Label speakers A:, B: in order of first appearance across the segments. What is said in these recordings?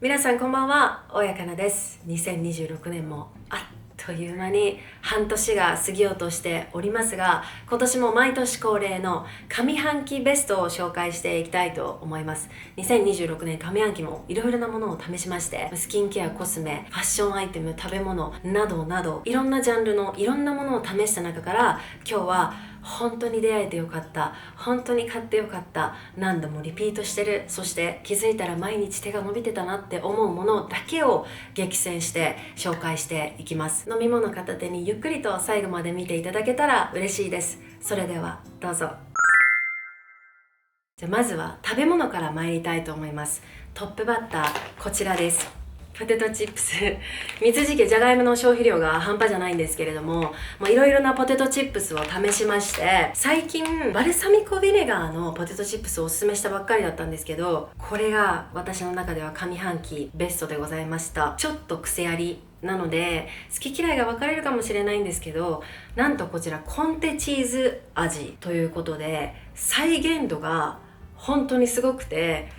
A: 皆さんこんばんは、大家かなです。2026年もあっという間に半年が過ぎようとしておりますが、今年も毎年恒例の上半期ベストを紹介していきたいと思います。2026年上半期もいろいろなものを試しまして、スキンケア、コスメ、ファッションアイテム、食べ物などなどいろんなジャンルのいろんなものを試した中から、今日は本当に出会えてよかった、本当に買ってよかった、何度もリピートしてる、そして気づいたら毎日手が伸びてたなって思うものだけを激戦して紹介していきます。飲み物片手にゆっくりと最後まで見ていただけたら嬉しいです。それではどうぞ。じゃあまずは食べ物から参りたいと思います。トップバッターこちらです。ポテトチップス水漬けじゃがいもの消費量が半端じゃないんですけれども、いろいろなポテトチップスを試しまして、最近バルサミコビネガーのポテトチップスをおすすめしたばっかりだったんですけど、これが私の中では上半期ベストでございました。ちょっと癖ありなので好き嫌いが分かれるかもしれないんですけど、なんとこちらコンテチーズ味ということで再現度が本当にすごくて、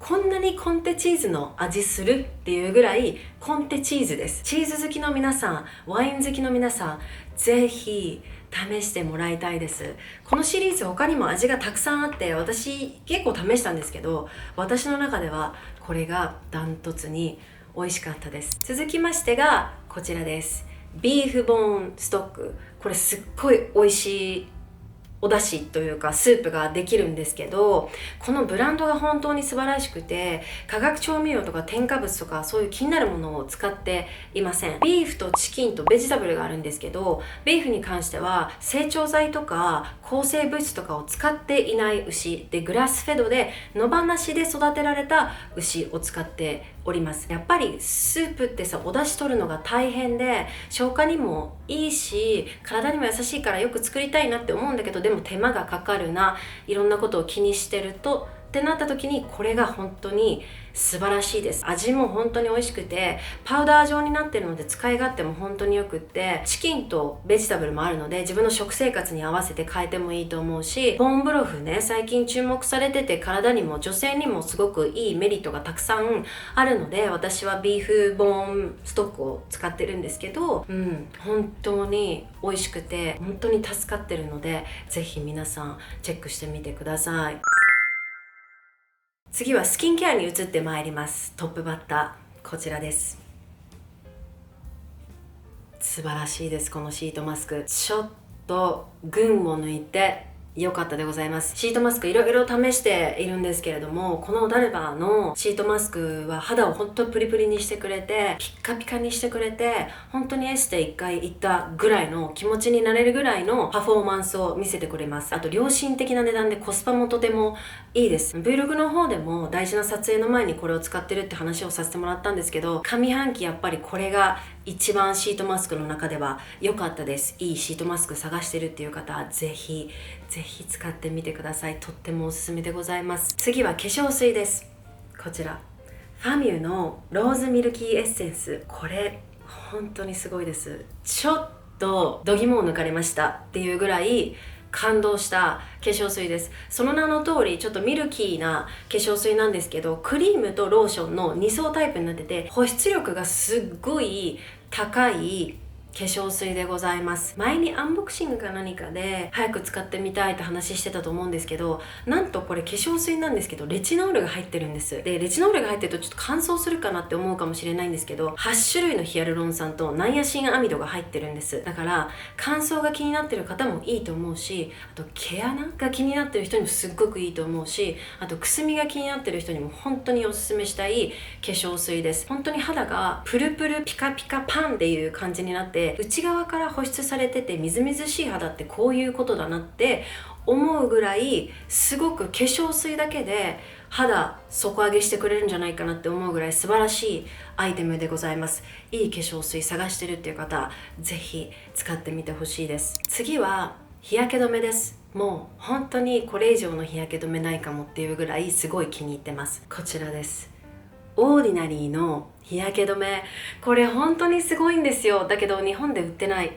A: こんなにコンテチーズの味するっていうぐらいコンテチーズです。チーズ好きの皆さん、ワイン好きの皆さん、ぜひ試してもらいたいです。このシリーズ他にも味がたくさんあって、私結構試したんですけど、私の中ではこれがダントツに美味しかったです。続きましてがこちらです。ビーフボーンストック。これすっごい美味しいお出汁というかスープができるんですけど、このブランドが本当に素晴らしくて、化学調味料とか添加物とかそういう気になるものを使っていません。ビーフとチキンとベジタブルがあるんですけど、ビーフに関しては成長剤とか抗生物質とかを使っていない牛で、グラスフェドで野放しで育てられた牛を使っております。やっぱりスープってさ、お出汁取るのが大変で消化にもいいし体にも優しいからよく作りたいなって思うんだけど、でも手間がかかるな、いろんなことを気にしてるとってなった時に、これが本当に素晴らしいです。味も本当に美味しくてパウダー状になってるので使い勝手も本当によくって、チキンとベジタブルもあるので自分の食生活に合わせて変えてもいいと思うし、ボーンブロフね、最近注目されてて体にも女性にもすごくいいメリットがたくさんあるので、私はビーフボーンストックを使ってるんですけど、本当に美味しくて本当に助かってるので、ぜひ皆さんチェックしてみてください。次はスキンケアに移ってまいります。トップバッターこちらです。素晴らしいです。このシートマスクちょっと群を抜いて良かったでございます。シートマスクいろいろ試しているんですけれども、このダルバーのシートマスクは肌を本当プリプリにしてくれて、ピッカピカにしてくれて、本当にエステ1回行ったぐらいの気持ちになれるぐらいのパフォーマンスを見せてくれます。あと良心的な値段でコスパもとてもいいです。 Vlog の方でも大事な撮影の前にこれを使ってるって話をさせてもらったんですけど、上半期やっぱりこれが一番シートマスクの中では良かったです。いいシートマスク探してるっていう方はぜひ使ってみてください。とってもおすすめでございます。次は化粧水です。こちらファミュのローズミルキーエッセンス。これ本当にすごいです。ちょっと度肝を抜かれましたっていうぐらい感動した化粧水です。その名の通りちょっとミルキーな化粧水なんですけど、クリームとローションの2層タイプになってて、保湿力がすっごい高い化粧水でございます。前にアンボクシングか何かで早く使ってみたいって話してたと思うんですけど、なんとこれ化粧水なんですけどレチノールが入ってるんです。でレチノールが入ってるとちょっと乾燥するかなって思うかもしれないんですけど、8種類のヒアルロン酸とナイアシンアミドが入ってるんです。だから乾燥が気になってる方もいいと思うし、あと毛穴が気になってる人にもすっごくいいと思うし、あとくすみが気になってる人にも本当におすすめしたい化粧水です。本当に肌がプルプルピカピカパンっていう感じになって、内側から保湿されててみずみずしい肌ってこういうことだなって思うぐらい、すごく化粧水だけで肌底上げしてくれるんじゃないかなって思うぐらい素晴らしいアイテムでございます。いい化粧水探してるっていう方、ぜひ使ってみてほしいです。次は日焼け止めです。もう本当にこれ以上の日焼け止めないかもっていうぐらいすごい気に入ってます。こちらです。オーディナリーの日焼け止め。これ本当にすごいんですよ。だけど日本で売ってない。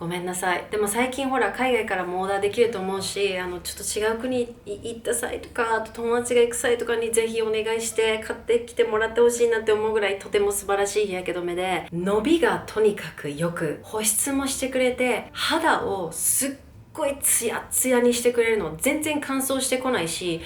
A: ごめんなさい。でも最近ほら海外からもオーダーできると思うし、ちょっと違う国行った際とか、あと友達が行く際とかにぜひお願いして買ってきてもらってほしいなって思うぐらい、とても素晴らしい日焼け止めで、伸びがとにかくよく、保湿もしてくれて、肌をすっごいツヤツヤにしてくれるの。全然乾燥してこないし、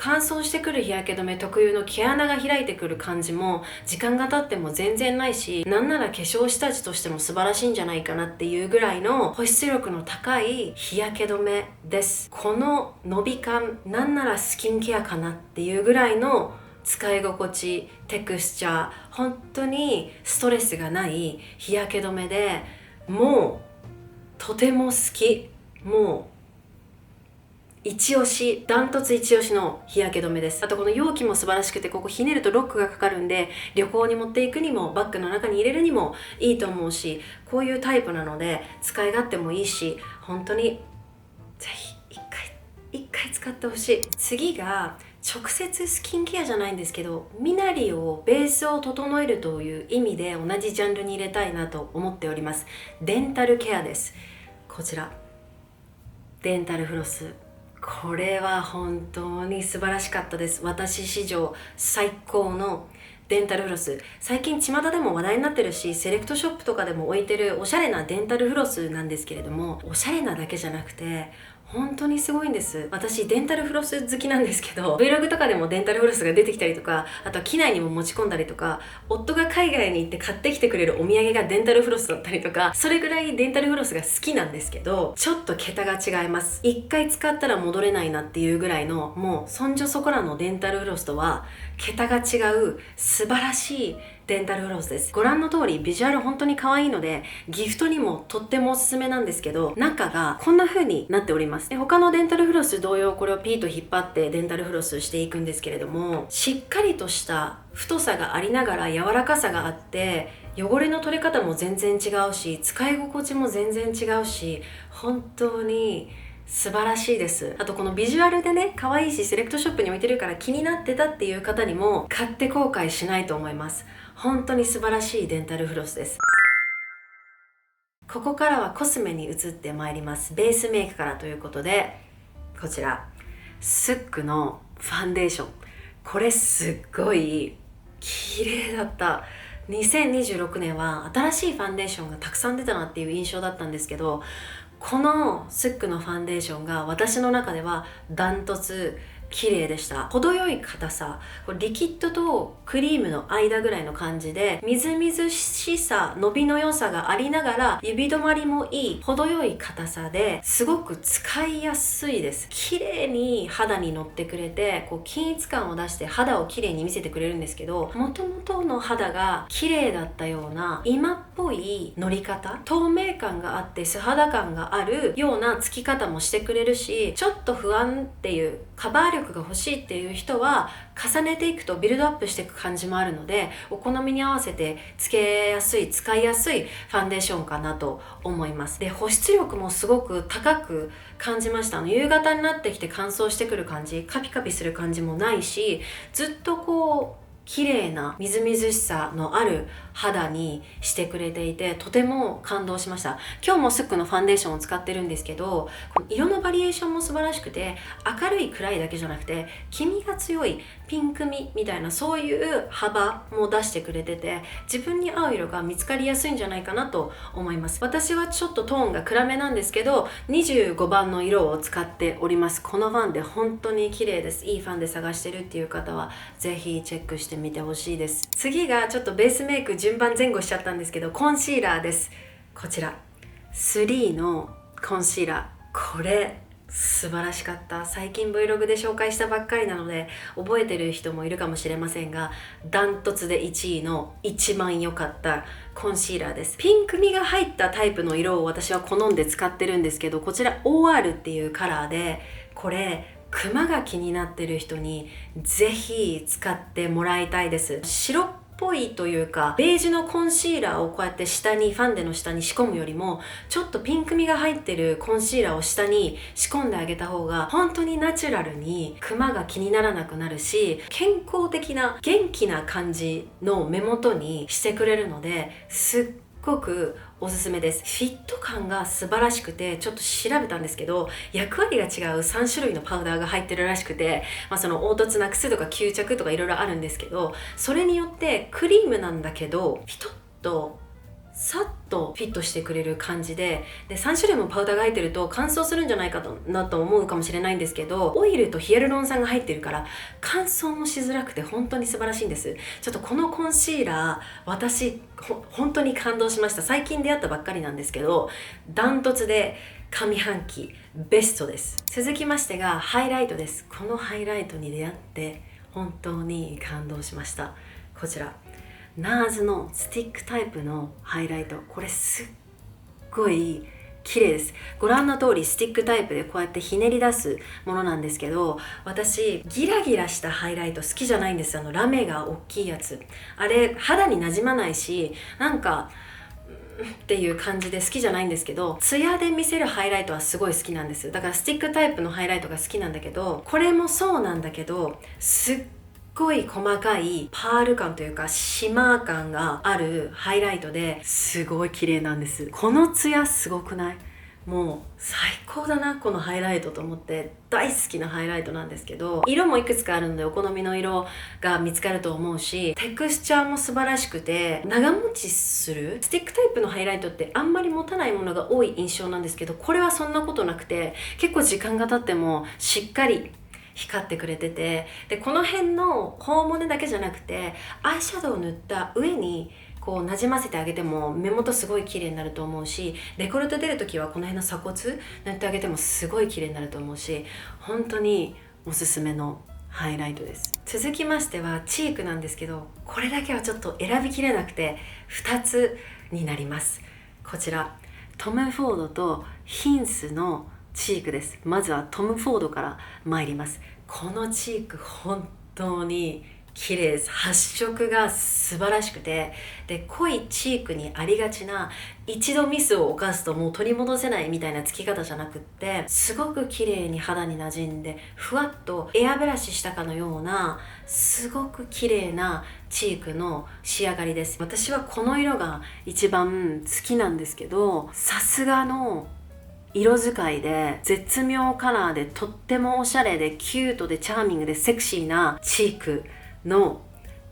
A: 乾燥してくる日焼け止め特有の毛穴が開いてくる感じも時間が経っても全然ないし、なんなら化粧下地としても素晴らしいんじゃないかなっていうぐらいの保湿力の高い日焼け止めです。この伸び感、なんならスキンケアかなっていうぐらいの使い心地、テクスチャー、本当にストレスがない日焼け止めで、もうとても好き。もう一押し、ダントツ一押しの日焼け止めです。あとこの容器も素晴らしくて、ここひねるとロックがかかるんで、旅行に持っていくにもバッグの中に入れるにもいいと思うし、こういうタイプなので使い勝手もいいし、本当にぜひ一回使ってほしい。次が直接スキンケアじゃないんですけど、身なりをベースを整えるという意味で同じジャンルに入れたいなと思っております。デンタルケアです。こちらデンタルフロス、これは本当に素晴らしかったです。私史上最高のデンタルフロス。最近巷でも話題になってるし、セレクトショップとかでも置いてるおしゃれなデンタルフロスなんですけれども、おしゃれなだけじゃなくて本当にすごいんです。私デンタルフロス好きなんですけど、 Vlog とかでもデンタルフロスが出てきたりとか、あとは機内にも持ち込んだりとか、夫が海外に行って買ってきてくれるお土産がデンタルフロスだったりとか、それぐらいデンタルフロスが好きなんですけど、ちょっと桁が違います。一回使ったら戻れないなっていうぐらいの、もうそんじょそこらのデンタルフロスとは桁が違う素晴らしいデンタルフロスです。ご覧の通りビジュアル本当に可愛いので、ギフトにもとってもおすすめなんですけど、中がこんな風になっております。で、他のデンタルフロス同様、これをピーと引っ張ってデンタルフロスしていくんですけれども、しっかりとした太さがありながら柔らかさがあって、汚れの取れ方も全然違うし、使い心地も全然違うし、本当に素晴らしいです。あとこのビジュアルでね、可愛いしセレクトショップに置いてるから気になってたっていう方にも買って後悔しないと思います。本当に素晴らしいデンタルフロスです。ここからはコスメに移ってまいります。ベースメイクからということで、こちらスックのファンデーション、これすっごい綺麗だった。2026年は新しいファンデーションがたくさん出たなっていう印象だったんですけど、このスックのファンデーションが私の中ではダントツ綺麗でした。程よい硬さ、リキッドとクリームの間ぐらいの感じで、みずみずしさ、伸びの良さがありながら指止まりもいい程よい硬さで、すごく使いやすいです。綺麗に肌に乗ってくれて、均一感を出して肌を綺麗に見せてくれるんですけど、元々の肌が綺麗だったような今っぽい乗り方、透明感があって素肌感があるようなつき方もしてくれるし、ちょっと不安っていうカバー力が欲しいっていう人は重ねていくとビルドアップしていく感じもあるので、お好みに合わせてつけやすい、使いやすいファンデーションかなと思います。で、保湿力もすごく高く感じました。夕方になってきて乾燥してくる感じ、カピカピする感じもないし、ずっと綺麗なみずみずしさのある肌にしてくれていて、とても感動しました。今日もスックのファンデーションを使ってるんですけど、色のバリエーションも素晴らしくて、明るい暗いだけじゃなくて黄みが強いピンクみみたいな、そういう幅も出してくれてて、自分に合う色が見つかりやすいんじゃないかなと思います。私はちょっとトーンが暗めなんですけど、25番の色を使っております。このファンデ本当に綺麗です。いいファンデ探してるっていう方はぜひチェックしてみてほしいです。次がちょっとベースメイク順番前後しちゃったんですけど、コンシーラーです。こちら3のコンシーラー、これ素晴らしかった。最近 Vlog で紹介したばっかりなので覚えてる人もいるかもしれませんが、ダントツで1位の一番良かったコンシーラーです。ピンクみが入ったタイプの色を私は好んで使ってるんですけど、こちら OR っていうカラーで、これクマが気になってる人にぜひ使ってもらいたいです。白っぽいというかベージュのコンシーラーをこうやって下に、ファンデの下に仕込むよりも、ちょっとピンクみが入ってるコンシーラーを下に仕込んであげた方が本当にナチュラルにクマが気にならなくなるし、健康的な元気な感じの目元にしてくれるので、すっごくおすすめです。フィット感が素晴らしくて、ちょっと調べたんですけど、役割が違う3種類のパウダーが入ってるらしくて、その凹凸なくすとか吸着とかいろいろあるんですけど、それによってクリームなんだけど、ピトッとさっとフィットしてくれる感じで、3種類もパウダーが入ってると乾燥するんじゃないかなと思うかもしれないんですけど、オイルとヒアルロン酸が入ってるから乾燥もしづらくて本当に素晴らしいんです。ちょっとこのコンシーラー、私本当に感動しました。最近出会ったばっかりなんですけど、ダントツで上半期ベストです。続きましてがハイライトです。このハイライトに出会って本当に感動しました。こちらNARS のスティックタイプのハイライト、これすっごい綺麗です。ご覧の通りスティックタイプでこうやってひねり出すものなんですけど、私ギラギラしたハイライト好きじゃないんです。ラメが大きいやつ、あれ肌になじまないし、なんかっていう感じで好きじゃないんですけど、ツヤで見せるハイライトはすごい好きなんです。だからスティックタイプのハイライトが好きなんだけど、これもそうなんだけど、すっごい細かいパール感というかシマー感があるハイライトですごい綺麗なんです。このツヤすごくない？もう最高だなこのハイライトと思って大好きなハイライトなんですけど、色もいくつかあるのでお好みの色が見つかると思うし、テクスチャーも素晴らしくて長持ちする。スティックタイプのハイライトってあんまり持たないものが多い印象なんですけど、これはそんなことなくて結構時間が経ってもしっかり光ってくれてて、でこの辺の頬骨だけじゃなくてアイシャドウを塗った上にこうなじませてあげても目元すごい綺麗になると思うし、デコルテ出る時はこの辺の鎖骨塗ってあげてもすごい綺麗になると思うし、本当におすすめのハイライトです。続きましてはチークなんですけど、これだけはちょっと選びきれなくて2つになります。こちらトム・フォードとヒンスのチークです。まずはトム・フォードから参ります。このチーク本当に綺麗です。発色が素晴らしくて、で濃いチークにありがちな一度ミスを犯すともう取り戻せないみたいなつき方じゃなくって、すごく綺麗に肌に馴染んでふわっとエアブラシしたかのようなすごく綺麗なチークの仕上がりです。私はこの色が一番好きなんですけど、さすがの色使いで絶妙カラーでとってもおしゃれでキュートでチャーミングでセクシーなチークの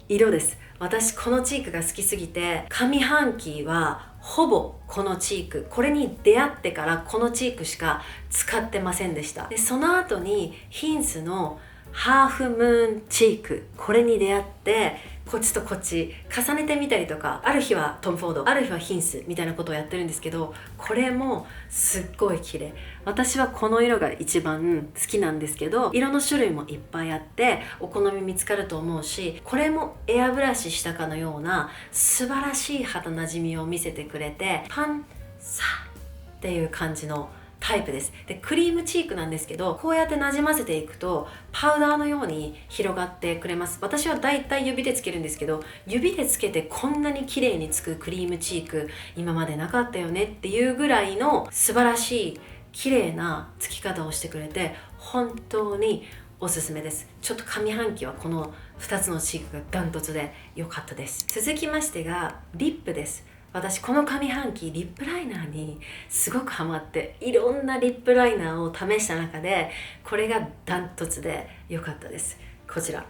A: 色です。私このチークが好きすぎて上半期はほぼこのチーク、これに出会ってからこのチークしか使ってませんでした。でその後にヒンスのハーフムーンチーク、これに出会ってこっちとこっち重ねてみたりとか、ある日はトム・フォード、ある日はヒンスみたいなことをやってるんですけど、これもすっごい綺麗。私はこの色が一番好きなんですけど、色の種類もいっぱいあってお好み見つかると思うし、これもエアブラシしたかのような素晴らしい肌なじみを見せてくれて、パンサーっていう感じのタイプです。でクリームチークなんですけど、こうやってなじませていくとパウダーのように広がってくれます。私はだいたい指でつけるんですけど、指でつけてこんなに綺麗につくクリームチーク今までなかったよねっていうぐらいの素晴らしい綺麗なつき方をしてくれて本当におすすめです。ちょっと上半期はこの2つのチークがダントツで良かったです。続きましてがリップです。私この上半期リップライナーにすごくハマっていろんなリップライナーを試した中でこれがダントツで良かったです。こちら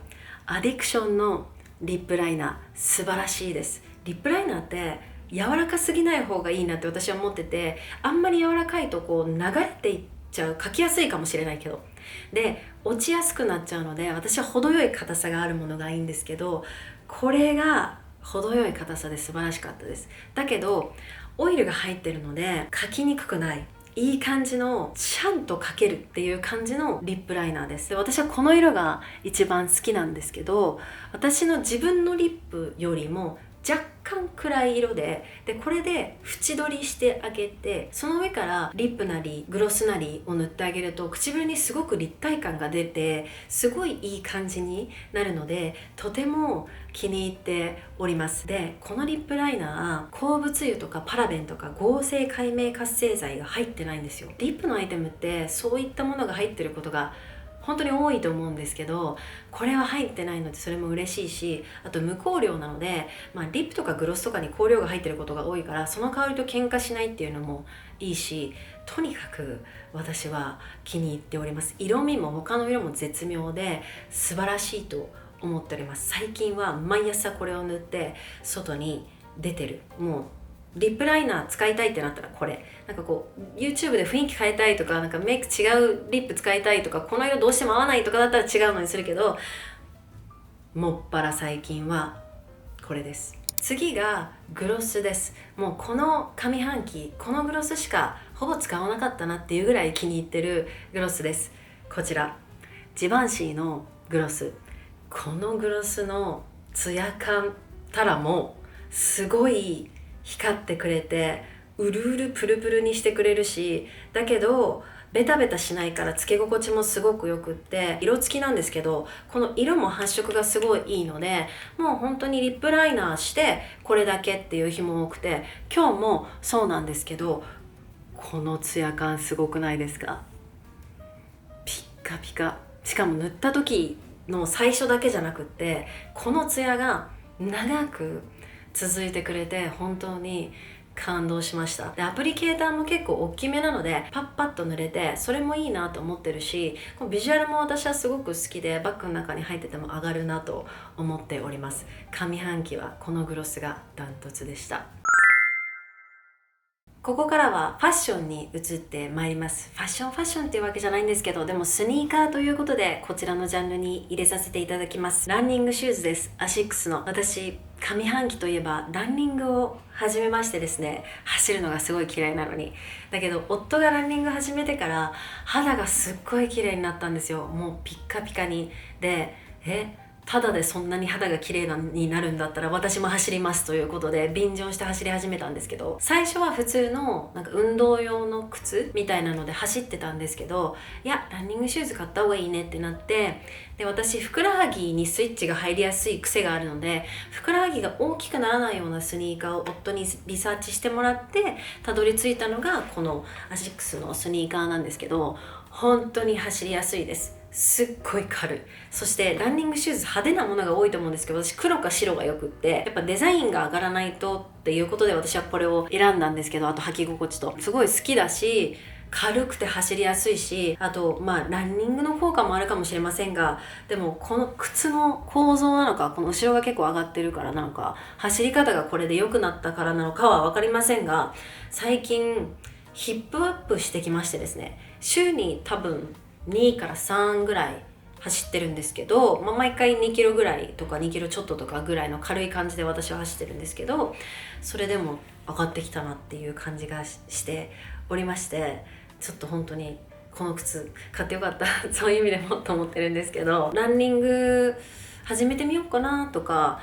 A: アディクションのリップライナー素晴らしいです。リップライナーって柔らかすぎない方がいいなって私は思ってて、あんまり柔らかいとこう流れていっちゃう、描きやすいかもしれないけどで落ちやすくなっちゃうので、私は程よい硬さがあるものがいいんですけど、これが程よい硬さで素晴らしかったです。だけどオイルが入ってるので描きにくくない、いい感じのちゃんと描けるっていう感じのリップライナーです。で私はこの色が一番好きなんですけど、私の自分のリップよりも若干暗い色でこれで縁取りしてあげて、その上からリップなりグロスなりを塗ってあげると唇にすごく立体感が出てすごいいい感じになるので、とても気に入っております。でこのリップライナー鉱物油とかパラベンとか合成界面活性剤が入ってないんですよ。リップのアイテムってそういったものが入ってることが本当に多いと思うんですけど、これは入ってないのでそれも嬉しいし、あと無香料なので、リップとかグロスとかに香料が入ってることが多いから、その香りと喧嘩しないっていうのもいいし、とにかく私は気に入っております。色味も他の色も絶妙で素晴らしいと思っております。最近は毎朝これを塗って外に出てる。もうリップライナー使いたいってなったらこれ、なんかこう YouTube で雰囲気変えたいとか、なんかメイク違うリップ使いたいとか、この色どうしても合わないとかだったら違うのにするけど、もっぱら最近はこれです。次がグロスです。もうこの上半期このグロスしかほぼ使わなかったなっていうぐらい気に入ってるグロスです。こちらジバンシーのグロス。このグロスのツヤ感たらもすごい光ってくれて、うるうるプルプルにしてくれるし、だけどベタベタしないからつけ心地もすごくよくって、色付きなんですけどこの色も発色がすごいいいので、もう本当にリップライナーしてこれだけっていう日も多くて、今日もそうなんですけど、このツヤ感すごくないですか？ピッカピカ。しかも塗った時の最初だけじゃなくって、このツヤが長く続いてくれて本当に感動しました。でアプリケーターも結構大きめなのでパッパッと塗れて、それもいいなと思ってるし、このビジュアルも私はすごく好きで、バッグの中に入ってても上がるなと思っております。上半期はこのグロスがダントツでした。ここからはファッションに移ってまいります。ファッションっていうわけじゃないんですけど、でもスニーカーということでこちらのジャンルに入れさせていただきます。ランニングシューズです。アシックスの。私上半期といえばランニングを始めましてですね、走るのがすごい嫌いなのに、だけど夫がランニング始めてから肌がすっごい綺麗になったんですよ。もうピッカピカに。でただでそんなに肌が綺麗になるんだったら私も走りますということで便乗して走り始めたんですけど、最初は普通のなんか運動用の靴みたいなので走ってたんですけど、いやランニングシューズ買った方がいいねってなって、で私ふくらはぎにスイッチが入りやすい癖があるので、ふくらはぎが大きくならないようなスニーカーを夫にリサーチしてもらってたどり着いたのがこのアシックスのスニーカーなんですけど、本当に走りやすいです。すっごい軽い。そしてランニングシューズ派手なものが多いと思うんですけど、私黒か白がよくって、やっぱデザインが上がらないとっていうことで私はこれを選んだんですけど、あと履き心地とすごい好きだし、軽くて走りやすいし、あとランニングの効果もあるかもしれませんが、でもこの靴の構造なのか、この後ろが結構上がってるからなのか、走り方がこれで良くなったからなのかは分かりませんが、最近ヒップアップしてきましてですね、週に多分2から3ぐらい走ってるんですけど、毎回2キロぐらいとか2キロちょっととかぐらいの軽い感じで私は走ってるんですけど、それでも上がってきたなっていう感じがしておりまして、ちょっと本当にこの靴買ってよかったそういう意味でもと思ってるんですけど、ランニング始めてみようかなとか、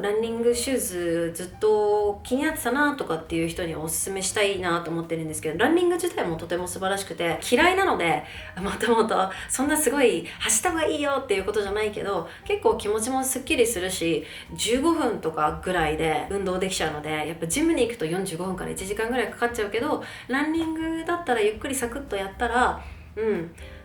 A: ランニングシューズずっと気になってたなとかっていう人におすすめしたいなと思ってるんですけど、ランニング自体もとても素晴らしくて、嫌いなのでもともとそんなすごい走った方がいいよっていうことじゃないけど、結構気持ちもすっきりするし、15分とかぐらいで運動できちゃうので、やっぱジムに行くと45分から1時間ぐらいかかっちゃうけど、ランニングだったらゆっくりサクッとやったら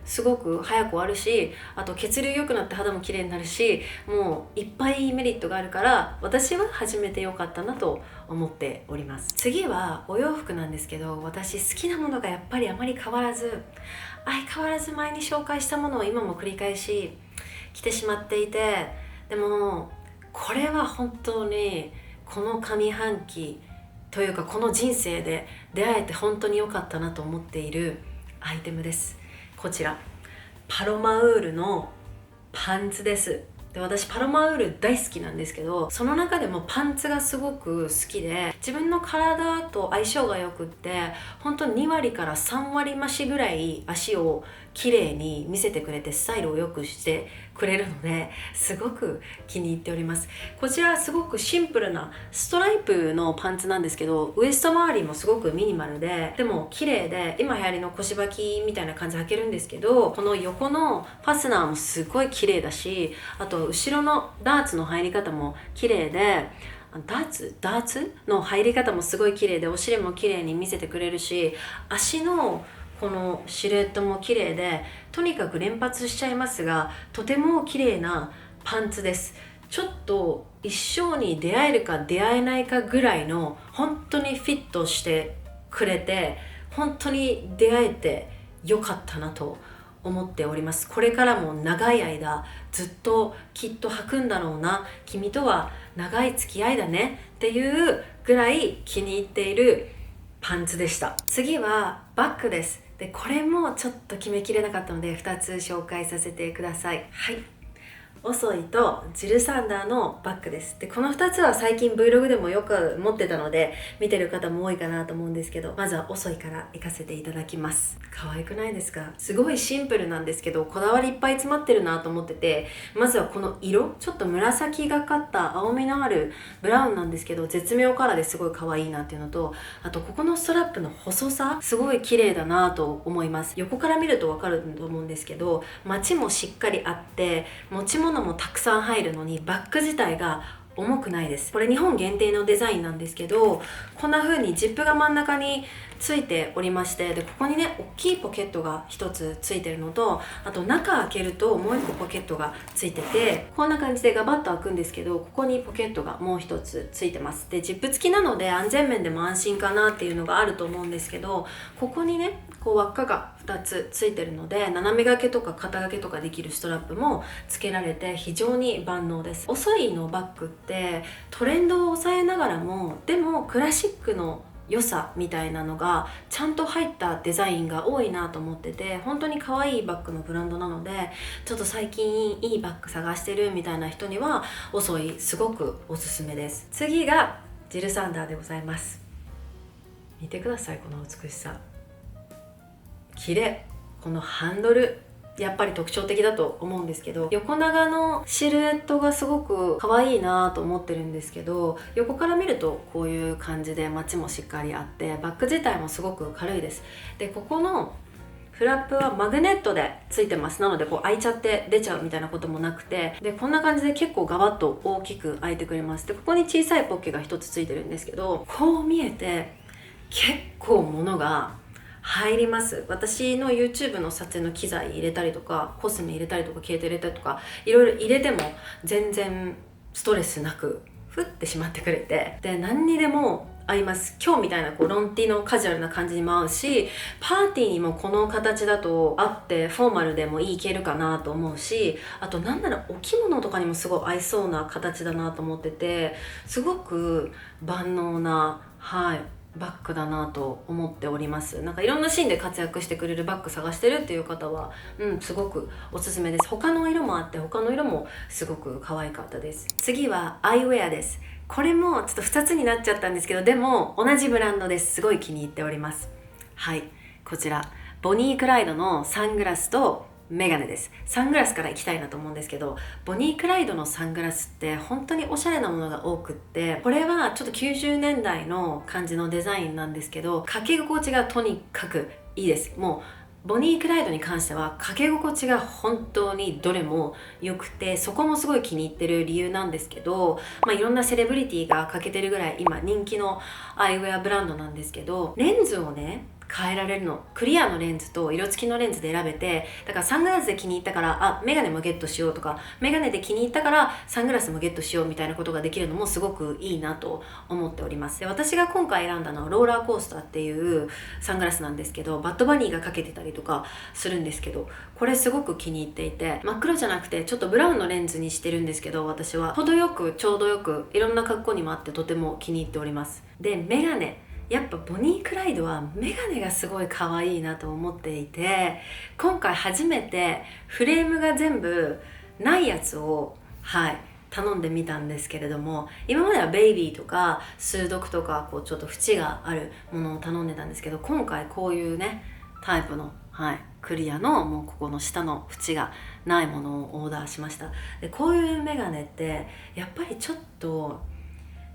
A: すごく早く終わるし、あと血流良くなって肌も綺麗になるし、もういっぱいメリットがあるから、私は始めてよかったなと思っております。次はお洋服なんですけど、私好きなものがやっぱりあまり変わらず、相変わらず前に紹介したものを今も繰り返し着てしまっていて、でもこれは本当にこの上半期というかこの人生で出会えて本当に良かったなと思っているアイテムです。こちらパロマウールのパンツです。で私パロマウール大好きなんですけど、その中でもパンツがすごく好きで、自分の体と相性がよくって、本当に2割から3割増しぐらい足を綺麗に見せてくれて、スタイルを良くしてくれるので、すごく気に入っております。こちらすごくシンプルなストライプのパンツなんですけど、ウエスト周りもすごくミニマルで、でも綺麗で、今流行りの腰履きみたいな感じで履けるんですけど、この横のファスナーもすごい綺麗だし、あと後ろのダーツの入り方も綺麗で、ダーツの入り方もすごい綺麗で、お尻も綺麗に見せてくれるし、足のこのシルエットも綺麗で、とにかく連発しちゃいますが、とても綺麗なパンツです。ちょっと一生に出会えるか出会えないかぐらいの本当にフィットしてくれて、本当に出会えてよかったなと思っております。これからも長い間ずっときっと履くんだろうな、君とは長い付き合いだねっていうぐらい気に入っているパンツでした。次はバッグです。でこれもちょっと決めきれなかったので2つ紹介させてください。はい、オソイとジルサンダーのバッグです。でこの2つは最近 Vlog でもよく持ってたので見てる方も多いかなと思うんですけど、まずはオソイから行かせていただきます。可愛くないですか？すごいシンプルなんですけどこだわりいっぱい詰まってるなと思ってて、まずはこの色、ちょっと紫がかった青みのあるブラウンなんですけど絶妙カラーですごい可愛いなっていうのと、あとここのストラップの細さすごい綺麗だなと思います。横から見るとわかると思うんですけど、マチもしっかりあって持ち物もたくさん入るのにバッグ自体が重くないです。これ日本限定のデザインなんですけど、こんな風にジップが真ん中についておりまして、でここにね大きいポケットが1つついてるのと、あと中開けるともう1個ポケットがついてて、こんな感じでガバッと開くんですけど、ここにポケットがもう1つついてます。でジップ付きなので安全面でも安心かなっていうのがあると思うんですけど、ここにねこう輪っかが2つついてるので斜め掛けとか肩掛けとかできるストラップも付けられて非常に万能です。オソイのバッグってトレンドを抑えながらもでもクラシックの良さみたいなのがちゃんと入ったデザインが多いなと思ってて、本当に可愛いバッグのブランドなので、ちょっと最近いいバッグ探してるみたいな人にはオソイすごくおすすめです。次がジルサンダーでございます。見てください、この美しさ、綺麗。このハンドルやっぱり特徴的だと思うんですけど、横長のシルエットがすごく可愛いなと思ってるんですけど、横から見るとこういう感じでマチもしっかりあってバッグ自体もすごく軽いです。でここのフラップはマグネットでついてます。なのでこう開いちゃって出ちゃうみたいなこともなくて、でこんな感じで結構ガバッと大きく開いてくれます。でここに小さいポッケが1つついてるんですけど、こう見えて結構物が入ります。私の YouTube の撮影の機材入れたりとかコスメ入れたりとか携帯入れたりとかいろいろ入れても全然ストレスなくふってしまってくれて、で何にでも合います。今日みたいなこうロンティのカジュアルな感じにも合うし、パーティーにもこの形だと合ってフォーマルでもいけるかなと思うし、あとなんならお着物とかにもすごい合いそうな形だなと思ってて、すごく万能なバッグだなと思っております。なんかいろんなシーンで活躍してくれるバッグ探してるっていう方はすごくおすすめです。他の色もあって他の色もすごく可愛かったです。次はアイウェアです。これもちょっと2つになっちゃったんですけど、でも同じブランドです。すごい気に入っております。はい、こちらボニー・クライドのサングラスとメガネです。サングラスからいきたいなと思うんですけど、ボニー・クライドのサングラスって本当におしゃれなものが多くって、これはちょっと90年代の感じのデザインなんですけど、かけ心地がとにかくいいです。もうボニー・クライドに関してはかけ心地が本当にどれも良くて、そこもすごい気に入ってる理由なんですけど、いろんなセレブリティがかけてるぐらい今人気のアイウェアブランドなんですけど、レンズをね変えられるの。クリアのレンズと色付きのレンズで選べて、だからサングラスで気に入ったからメガネもゲットしようとか、メガネで気に入ったからサングラスもゲットしようみたいなことができるのもすごくいいなと思っております。で私が今回選んだのはローラーコースターっていうサングラスなんですけど、バッドバニーがかけてたりとかするんですけど、これすごく気に入っていて、真っ黒じゃなくてちょっとブラウンのレンズにしてるんですけど、私は程よくちょうどよくいろんな格好にもあってとても気に入っております。でメガネ、やっぱボニー・クライドはメガネがすごい可愛いなと思っていて、今回初めてフレームが全部ないやつを頼んでみたんですけれども、今まではベイビーとか数読とかこうちょっと縁があるものを頼んでたんですけど、今回こういうねタイプのクリアのもうここの下の縁がないものをオーダーしました。でこういうメガネってやっぱりちょっと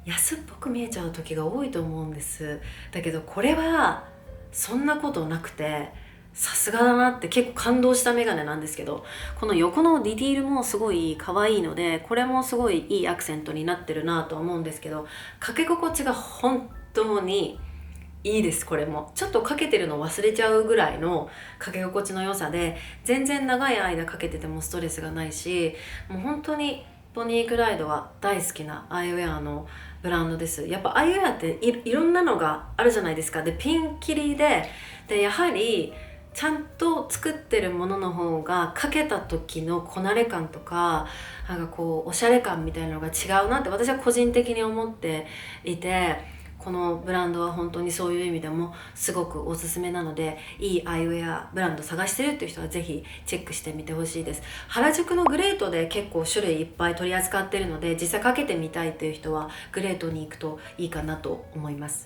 A: 安っぽく見えちゃう時が多いと思うんです。だけどこれはそんなことなくてさすがだなって結構感動したメガネなんですけど、この横のディティールもすごい可愛いので、これもすごいいいアクセントになってるなと思うんですけど、かけ心地が本当にいいです。これもちょっとかけてるの忘れちゃうぐらいのかけ心地の良さで、全然長い間かけててもストレスがないし、もう本当にボニー・クライドは大好きなアイウェアのブランドです。やっぱアイウェアっていろんなのがあるじゃないですか。でピンキリでやはりちゃんと作ってるものの方がかけた時のこなれ感とか、なんかこうおしゃれ感みたいなのが違うなって私は個人的に思っていて、このブランドは本当にそういう意味でもすごくおすすめなので、いいアイウェアブランド探してるっていう人はぜひチェックしてみてほしいです。原宿のグレートで結構種類いっぱい取り扱ってるので、実際かけてみたいっていう人はグレートに行くといいかなと思います。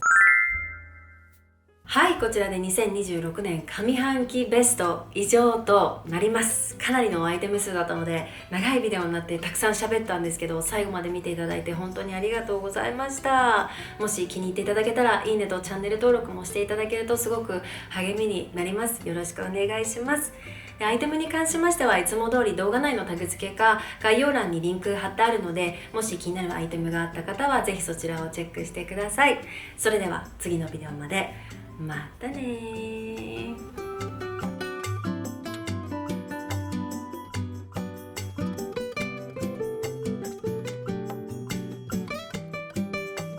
A: はい、こちらで2026年上半期ベスト以上となります。かなりのアイテム数だったので長いビデオになってたくさん喋ったんですけど、最後まで見ていただいて本当にありがとうございました。もし気に入っていただけたらいいねとチャンネル登録もしていただけるとすごく励みになります。よろしくお願いします。でアイテムに関しましてはいつも通り動画内のタグ付けか概要欄にリンク貼ってあるので、もし気になるアイテムがあった方はぜひそちらをチェックしてください。それでは次のビデオまで。またね。